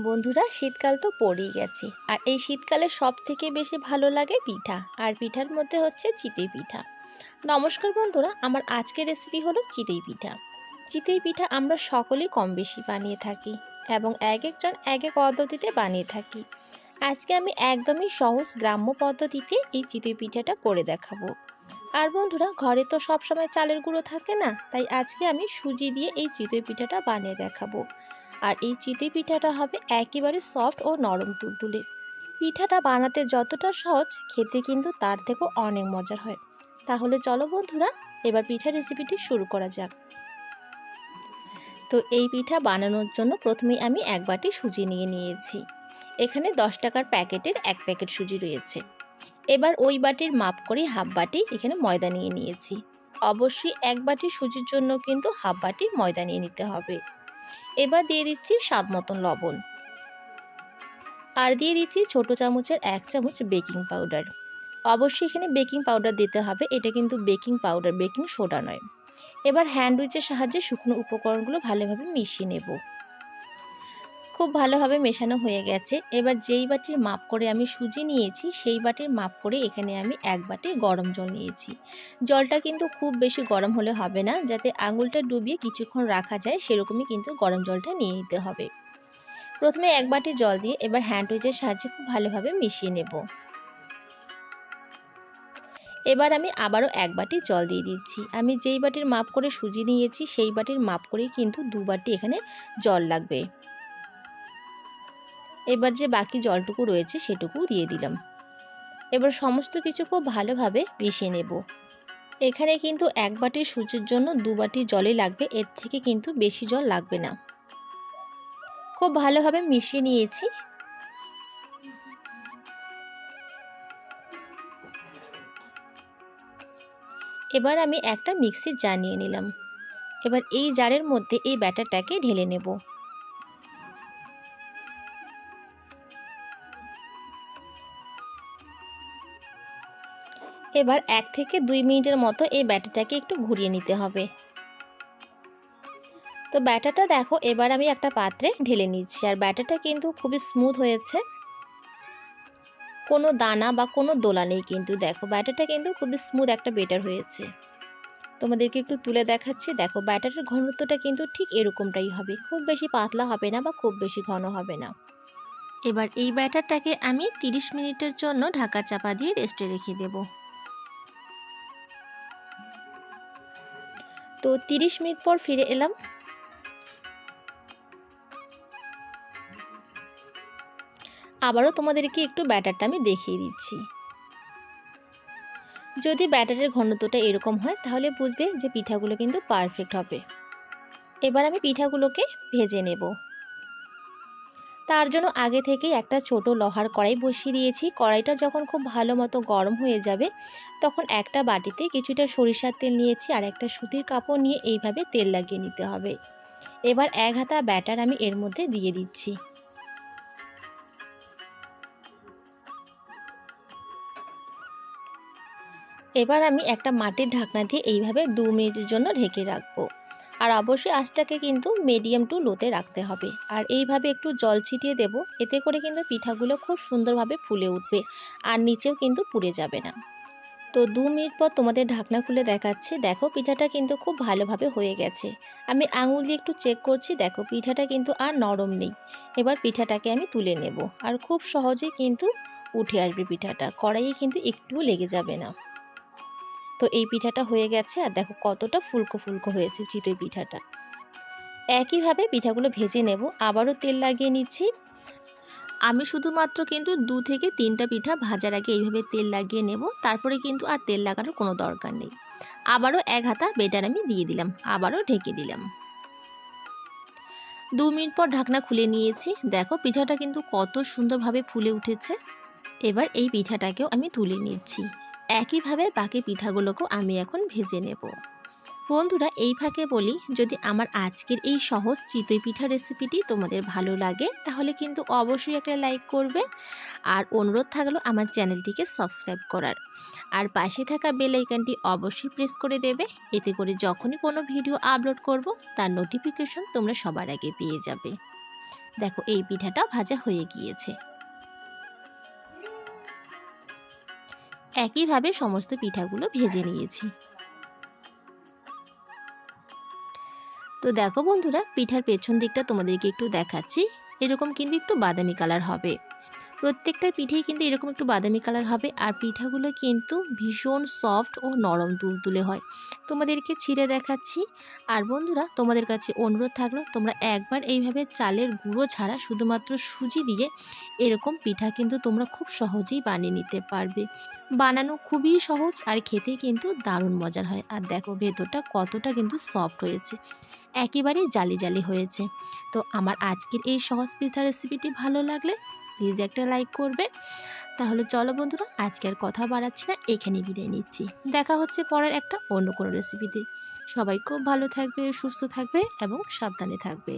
বন্ধুরা, শীতকাল তো পড়েই গেছে। আর এই শীতকালে সব থেকে বেশি ভালো লাগে পিঠা। আর পিঠার মধ্যে হচ্ছে চিতই পিঠা। নমস্কার বন্ধুরা, আমার আজকের রেসিপি হলো চিতই পিঠা। চিতই পিঠা আমরা সকলেই কম বেশি বানিয়ে থাকি এবং এক একজন এক এক পদ্ধতিতে বানিয়ে থাকি। আজকে আমি একদমই সহজ গ্রাম্য পদ্ধতিতে এই চিতই পিঠাটা করে দেখাবো। আর বন্ধুরা, ঘরে তো সবসময় চালের গুঁড়ো থাকে না, তাই আজকে আমি সুজি দিয়ে এই চিতই পিঠাটা বানিয়ে দেখাবো। আর এই চিতই পিঠাটা হবে একেবারে সফট ও নরম তুলতুলে। পিঠাটা বানাতে যতটা সহজ, খেতে কিন্তু তার থেকেও অনেক মজার হয়। তাহলে চলো বন্ধুরা, এবার পিঠা রেসিপিটি শুরু করা যাক। তো এই পিঠা বানানোর জন্য প্রথমেই আমি এক বাটি সুজি নিয়েছি। এখানে 10 টাকার প্যাকেটের এক প্যাকেট সুজি রয়েছে। এবার ওই বাটির মাপ করে হাফ বাটি এখানে ময়দা নিয়েছি। অবশ্যই এক বাটি সুজির জন্য কিন্তু হাফ বাটি ময়দা নিয়ে নিতে হবে। এবার দিয়ে দিচ্ছি স্বাদ মতন লবণ, আর দিয়ে দিচ্ছি ছোট চামচের 1 চামচ বেকিং পাউডার। অবশ্যই এখানে বেকিং পাউডার দিতে হবে, এটা কিন্তু বেকিং পাউডার, বেকিং সোডা নয়। এবার হ্যান্ড উইচের সাহায্যে শুকনো উপকরণগুলো ভালোভাবে মিশিয়ে নেব। খুব ভালোভাবে মেশানো হয়ে গেছে। এবার যেই বাটির মাপ করে আমি সুজি নিয়েছি, সেই বাটির মাপ করে এখানে আমি এক বাটি গরম জল নিয়েছি। জলটা কিন্তু খুব বেশি গরম হলে হবে না, যাতে আঙুলটা ডুবিয়ে কিছুক্ষণ রাখা যায় সেরকমই কিন্তু গরম জলটা নিয়ে নিতে হবে। প্রথমে এক বাটি জল দিয়ে এবার হ্যান্ড উইচের সাহায্যে খুব ভালোভাবে মিশিয়ে নেব। এবার আমি আবারও এক বাটি জল দিয়ে দিচ্ছি। আমি যেই বাটির মাপ করে সুজি নিয়েছি, সেই বাটির মাপ করেই কিন্তু 2 বাটি এখানে জল লাগবে। এবার যে বাকি জলটুকু রয়েছে সেটুকু দিয়ে দিলাম। এবার সমস্ত কিছু খুব ভালোভাবে মিশিয়ে নেব। এখানে কিন্তু এক বাটি সুজির জন্য 2 বাটি জলই লাগবে, এর থেকে কিন্তু বেশি জল লাগবে না। খুব ভালোভাবে মিশিয়ে নিয়েছি। এবার আমি একটা মিক্সির জার নিয়ে নিলাম। এবার এই জারের মধ্যে এই ব্যাটারটাকে ঢেলে নেব। এবার 1 থেকে 2 মিনিটের মতো এই ব্যাটারটাকে একটু ঘুরিয়ে নিতে হবে। তো ব্যাটারটা দেখো, এবার আমি একটা পাত্রে ঢেলে নিচ্ছি। আর ব্যাটারটা কিন্তু খুবই স্মুথ হয়েছে, কোনো দানা বা কোনো দোলা নেই কিন্তু। দেখো ব্যাটারটা কিন্তু খুবই স্মুথ একটা ব্যাটার হয়েছে। তোমাদেরকে একটু তুলে দেখাচ্ছি। দেখো ব্যাটারের ঘনত্বটা কিন্তু ঠিক এরকমটাই হবে, খুব বেশি পাতলা হবে না বা খুব বেশি ঘন হবে না। এবার এই ব্যাটারটাকে আমি 30 মিনিটের জন্য ঢাকা চাপা দিয়ে রেস্টে রেখে দেব। তো 30 মিনিট পর ফিরে এলাম। আবারও তোমাদেরকে একটু ব্যাটারটা আমি দেখিয়ে দিচ্ছি। যদি ব্যাটারের ঘনত্বটা এরকম হয়, তাহলে বুঝবে যে পিঠাগুলো কিন্তু পারফেক্ট হবে। এবার আমি পিঠাগুলোকে ভেজে নেব। তার জন্য আগে থেকেই একটা ছোট লোহার কড়াই বসিয়ে দিয়েছি। কড়াইটা যখন খুব ভালো মতো গরম হয়ে যাবে, তখন একটা বাটিতে কিছুটা সরিষার তেল নিয়েছি আর একটা সুতির কাপড় নিয়ে এইভাবে তেল লাগিয়ে নিতে হবে। এবার 1 হাতা ব্যাটার আমি এর মধ্যে দিয়ে দিচ্ছি। এবার আমি একটা মাটির ঢাকনা দিয়ে এইভাবে 2 মিনিটের জন্য ঢেকে রাখবো। আর অবশ্যই আঁচটাকে কিন্তু মিডিয়াম টু লোতে রাখতে হবে। আর এইভাবে একটু জল ছিটিয়ে দেব, এতে করে কিন্তু পিঠাগুলো খুব সুন্দরভাবে ফুলে উঠবে আর নিচেও কিন্তু পুড়ে যাবে না। তো 2 মিনিট পর তোমাদের ঢাকনা খুলে দেখাচ্ছি। দেখো পিঠাটা কিন্তু খুব ভালোভাবে হয়ে গেছে। আমি আঙুল দিয়ে একটু চেক করছি, দেখো পিঠাটা কিন্তু আর নরম নেই। এবার পিঠাটাকে আমি তুলে নেব। আর খুব সহজেই কিন্তু উঠে আসবে পিঠাটা, কড়াইয়ে কিন্তু একটুও লেগে যাবে না। তো এই পিঠাটা হয়ে গেছে। আর দেখো কতটা ফুলকো ফুলকো হয়েছে চিতই পিঠাটা। একইভাবে পিঠাগুলো ভেজে নেব। আবারও তেল লাগিয়ে নিচ্ছি। আমি শুধুমাত্র কিন্তু 2 থেকে 3টা পিঠা ভাজার আগে এইভাবে তেল লাগিয়ে নেব, তারপরে কিন্তু আর তেল লাগানোর কোনো দরকার নেই। আবারও 1 হাতা বেটার আমি দিয়ে দিলাম, আবারও ঢেকে দিলাম। 2 মিনিট পর ঢাকনা খুলে নিয়েছি। দেখো পিঠাটা কিন্তু কত সুন্দরভাবে ফুলে উঠেছে। এবার এই পিঠাটাকেও আমি তুলে নিচ্ছি। একইভাবে বাকি পিঠাগুলোকেও আমি এখন ভেজে নেব। বন্ধুরা, এই ফাঁকে বলি, যদি আমার আজকের এই সহজ চিতই পিঠা রেসিপিটি তোমাদের ভালো লাগে, তাহলে কিন্তু অবশ্যই একটা লাইক করবে। আর অনুরোধ থাকলো আমার চ্যানেলটিকে সাবস্ক্রাইব করার। আর পাশে থাকা বেল আইকনটি অবশ্যই প্রেস করে দেবে, এতে করে যখনই কোনো ভিডিও আপলোড করব, তার নোটিফিকেশন তোমরা সবার আগে পেয়ে যাবে। দেখো এই পিঠাটা ভাজা হয়ে গিয়েছে। একইভাবে সমস্ত পিঠাগুলো ভেজে নিয়েছি। তো দেখো বন্ধুরা, পিঠার পেছন দিকটা তোমাদেরকে একটু দেখাচ্ছি। এরকম কিন্তু একটু বাদামি কালার হবে। প্রত্যেকটা পিঠেই কিন্তু এরকম একটু বাদামি কালার হবে। আর পিঠাগুলো কিন্তু ভীষণ সফট ও নরম তুলতুলে হয়। তোমাদেরকে ছিঁড়ে দেখাচ্ছি। আর বন্ধুরা, তোমাদের কাছে অনুরোধ থাকলো তোমরা একবার এইভাবে চালের গুঁড়ো ছাড়া শুধুমাত্র সুজি দিয়ে এরকম পিঠা কিন্তু তোমরা খুব সহজেই বানিয়ে নিতে পারবে। বানানো খুবই সহজ আর খেতে কিন্তু দারুণ মজার হয়। আর দেখো ভেতরটা কতটা কিন্তু সফট হয়েছে, একেবারেই জালি জালি হয়েছে। তো আমার আজকের এই সহজ পিঠা রেসিপিটি ভালো লাগলে প্লিজ একটা লাইক করবে। তাহলে চলো বন্ধুরা, আজকে আর কথা বাড়াচ্ছি না, এখানেই বিদায় নিচ্ছি। দেখা হচ্ছে পরের একটা অন্য কোনো রেসিপিতে। সবাই খুব ভালো থাকবে, সুস্থ থাকবে এবং সাবধানে থাকবে।